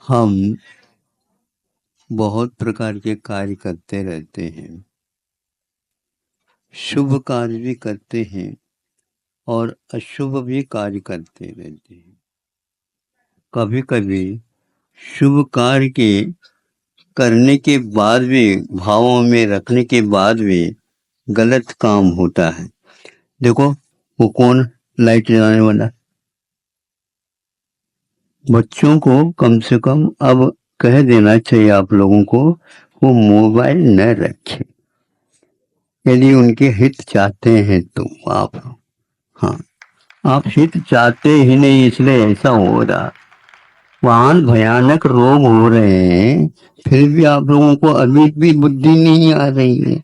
हम बहुत प्रकार के कार्य करते रहते हैं। शुभ कार्य भी करते हैं और अशुभ भी कार्य करते रहते हैं। कभी कभी शुभ कार्य के करने के बाद भी, भावों में रखने के बाद भी गलत काम होता है। देखो, वो कौन लाइट जलाने वाला? बच्चों को कम से कम अब कह देना चाहिए आप लोगों को, वो मोबाइल न रखें यदि उनके हित चाहते हैं तो। आप, हाँ, आप हित चाहते ही नहीं इसलिए ऐसा हो रहा। वहां भयानक रोग हो रहे हैं, फिर भी आप लोगों को अभी भी बुद्धि नहीं आ रही है।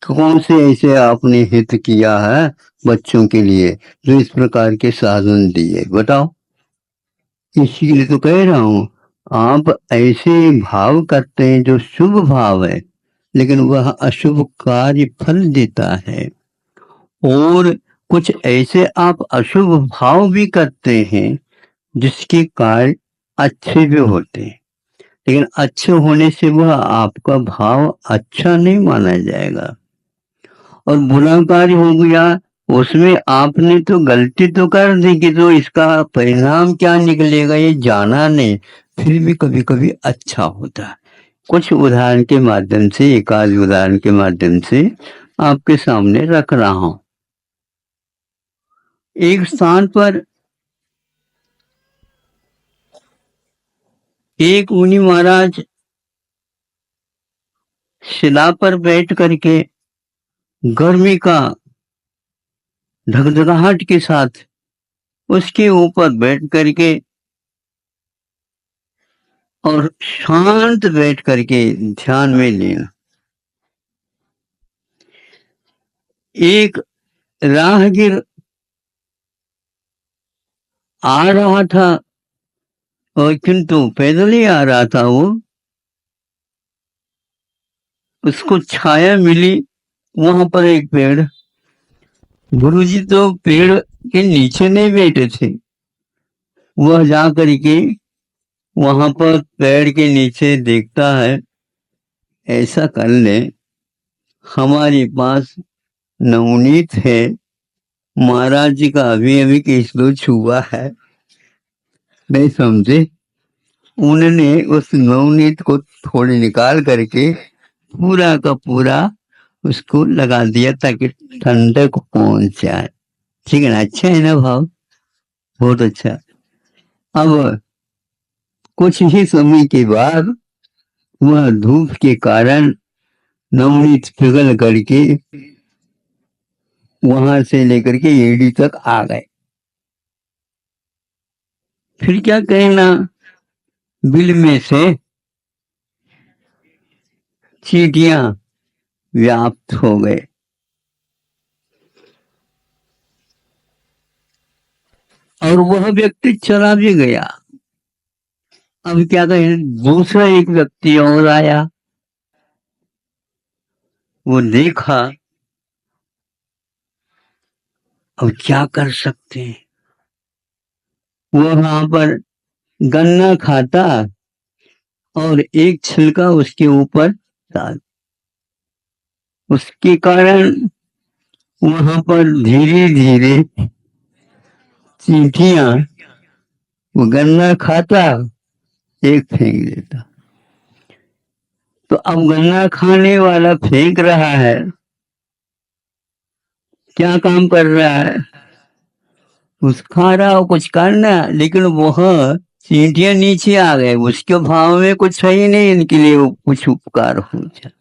कौन से ऐसे आपने हित किया है बच्चों के लिए जो इस प्रकार के साधन दिए, बताओ। इसीलिए तो कह रहा हूं, आप ऐसे भाव करते हैं जो शुभ भाव है, लेकिन वह अशुभ कार्य फल देता है। और कुछ ऐसे आप अशुभ भाव भी करते हैं जिसके कार्य अच्छे भी होते हैं, लेकिन अच्छे होने से वह आपका भाव अच्छा नहीं माना जाएगा। और बुरा कार्य हो गया, उसमें आपने तो गलती तो कर दी कि तो इसका परिणाम क्या निकलेगा ये जाना नहीं, फिर भी कभी कभी अच्छा होता है। कुछ उदाहरण के माध्यम से, एक आध उदाहरण के माध्यम से आपके सामने रख रहा हूं। एक स्थान पर एक मुनि महाराज शिला पर बैठ करके गर्मी का धगधगाहट के साथ उसके ऊपर बैठ करके और शांत बैठ करके ध्यान में लेना। एक राहगीर आ रहा था, और किंतु पैदल ही आ रहा था वो। उसको छाया मिली वहां पर एक पेड़। गुरुजी तो पेड़ के नीचे नहीं बैठे थे, वह जा करके वहां पर पेड़ के नीचे देखता है, ऐसा कर ले, हमारे पास नवनीत है, महाराज जी का अभी अभी किसको छुआ है, नहीं समझे। उन्होंने उस नवनीत को थोड़े निकाल करके पूरा का पूरा उसको लगा दिया ताकि ठंडक पहुंच जाए। ठीक है ना? अच्छा है ना भाव? बहुत अच्छा। अब कुछ ही समय के बाद वह धूप के कारण नवनीत पिघल करके वहां से लेकर के एड़ी तक आ गए। फिर क्या कहना, बिल में से चींटियां व्याप्त हो गए। और वह व्यक्ति चला भी गया। अब क्या कहें, दूसरा एक व्यक्ति और आया, वो देखा। अब क्या कर सकते हैं, वो वहां पर गन्ना खाता और एक छिलका उसके ऊपर डाल, उसके कारण वहां पर धीरे धीरे चींटियां, वो गन्ना खाता एक फेंक देता। तो अब गन्ना खाने वाला फेंक रहा है, क्या काम कर रहा है, कुछ खा रहा हो, कुछ करना, लेकिन वह चींटियां नीचे आ गए, उसके भाव में कुछ सही नहीं इनके लिए वो कुछ उपकार हो जाए,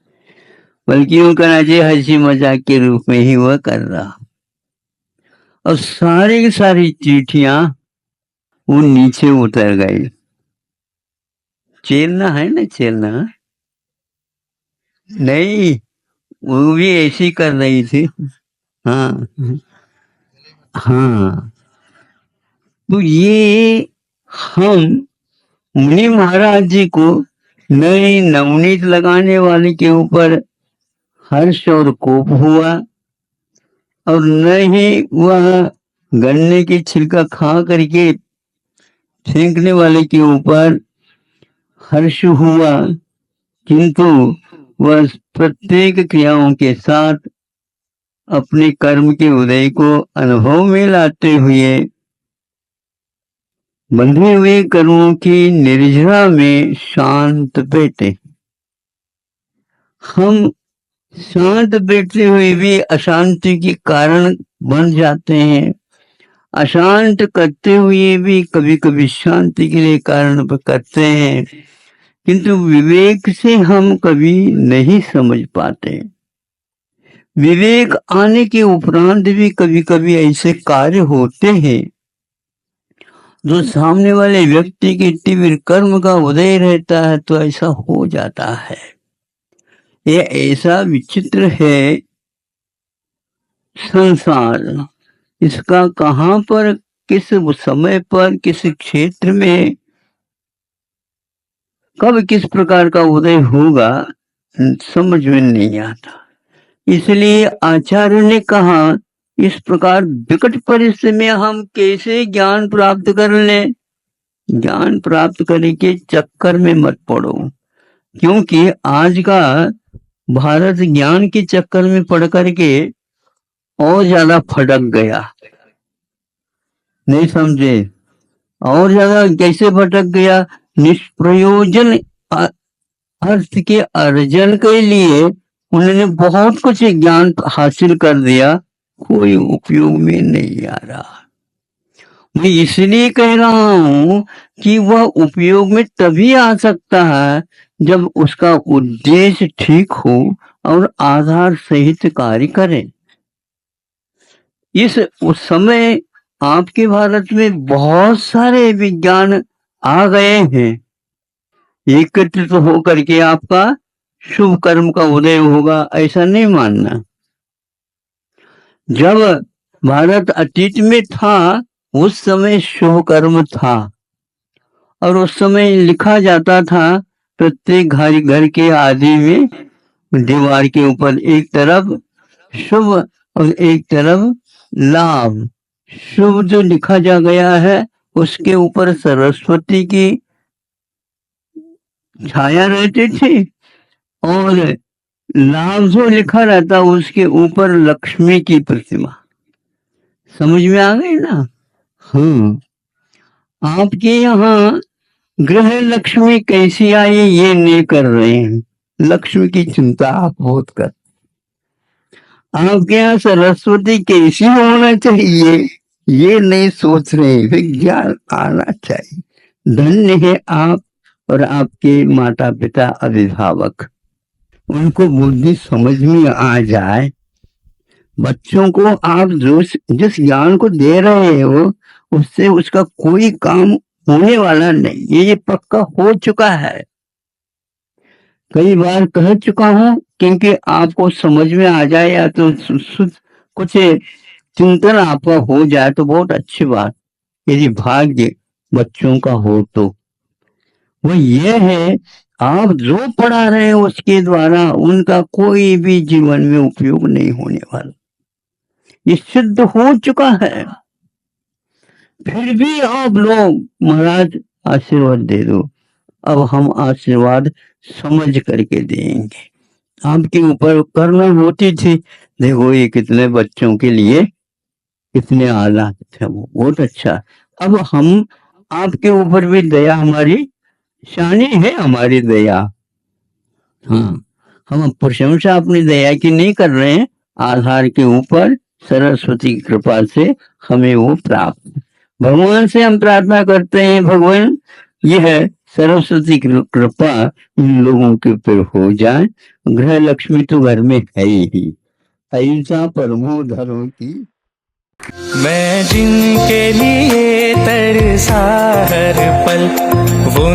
बल्कि उनका नजे हंसी मजाक के रूप में ही वह कर रहा। और सारी की सारी चींटियां वो नीचे उतर गई। चेलना है ना, चेलना नहीं, वो भी ऐसी कर रही थी। हाँ हाँ। तो ये हम मुनि महाराज जी को नई नवनीत लगाने वाले के ऊपर हर्ष और कोप हुआ, और न ही वह गन्ने की छिलका खा करके फेंकने वाले के ऊपर हर्ष हुआ, किंतु वह प्रत्येक क्रियाओं के साथ अपने कर्म के उदय को अनुभव में लाते हुए बंधे हुए कर्मों की निर्जरा में शांत बैठे। हम शांत बैठते हुए भी अशांति के कारण बन जाते हैं, अशांत करते हुए भी कभी कभी शांति के लिए कारण करते हैं, किंतु विवेक से हम कभी नहीं समझ पाते। विवेक आने के उपरांत भी कभी कभी ऐसे कार्य होते हैं जो सामने वाले व्यक्ति के तीव्र कर्म का उदय रहता है तो ऐसा हो जाता है। ये ऐसा विचित्र है संसार, इसका कहाँ पर किस समय पर किस क्षेत्र में कब किस प्रकार का उदय होगा समझ में नहीं आता। इसलिए आचार्य ने कहा इस प्रकार विकट परिस्थिति में हम कैसे ज्ञान प्राप्त कर लें। ज्ञान प्राप्त करने के चक्कर में मत पड़ो, क्योंकि आज का भारत ज्ञान के चक्कर में पड़ करके और ज्यादा फटक गया। नहीं समझे? और ज्यादा कैसे भटक गया? निष्प्रयोजन अर्थ के अर्जन के लिए उन्होंने बहुत कुछ ज्ञान हासिल कर दिया, कोई उपयोग में नहीं आ रहा। मैं इसलिए कह रहा हूं कि वह उपयोग में तभी आ सकता है जब उसका उद्देश्य ठीक हो और आधार सहित कार्य करे। उस समय आपके भारत में बहुत सारे विज्ञान आ गए हैं, एकत्रित होकर के आपका शुभ कर्म का उदय होगा, ऐसा नहीं मानना। जब भारत अतीत में था उस समय शुभ कर्म था, और उस समय लिखा जाता था प्रत्येक घर के आदि में दीवार के ऊपर एक तरफ शुभ और एक तरफ लाभ। शुभ जो लिखा जा गया है उसके ऊपर सरस्वती की छाया रहती थी, और लाभ जो लिखा रहता उसके ऊपर लक्ष्मी की प्रतिमा। समझ में आ गई ना? हाँ, आपके यहाँ ग्रह लक्ष्मी कैसी आई ये नहीं कर रहे हैं, लक्ष्मी की चिंता आप बहुत कर। आपके यहाँ सरस्वती कैसी होना चाहिए ये नहीं सोच रहे, विज्ञान आना चाहिए। धन्य है आप और आपके माता पिता अभिभावक, उनको बुद्धि समझ में आ जाए। बच्चों को आप जिस ज्ञान को दे रहे हो उससे उसका कोई काम होने वाला नहीं, ये पक्का हो चुका है। कई बार कह चुका हूं, क्योंकि आपको समझ में आ जाए या तो कुछ चिंतन आपका हो जाए तो बहुत अच्छी बात। यदि भाग्य बच्चों का हो तो वो ये है, आप जो पढ़ा रहे हैं उसके द्वारा उनका कोई भी जीवन में उपयोग नहीं होने वाला, ये सिद्ध हो चुका है। फिर भी आप लोग महाराज आशीर्वाद दे दो, अब हम आशीर्वाद समझ करके देंगे। आपके ऊपर करना होती थी, देखो ये कितने बच्चों के लिए कितने आला थे, वो बहुत अच्छा। अब हम आपके ऊपर भी दया, हमारी शानी है हमारी दया। हाँ, हम प्रशंसा अपनी दया की नहीं कर रहे हैं, आधार के ऊपर सरस्वती की कृपा से हमें वो प्राप्त। भगवान से हम प्रार्थना करते हैं, भगवान यह सरस्वती की कृपा इन लोगों के ऊपर हो जाए। ग्रह लक्ष्मी तो घर में है ही, ऐसा परमो धर्म की। मैं जिनके लिए तरसा हर पल वो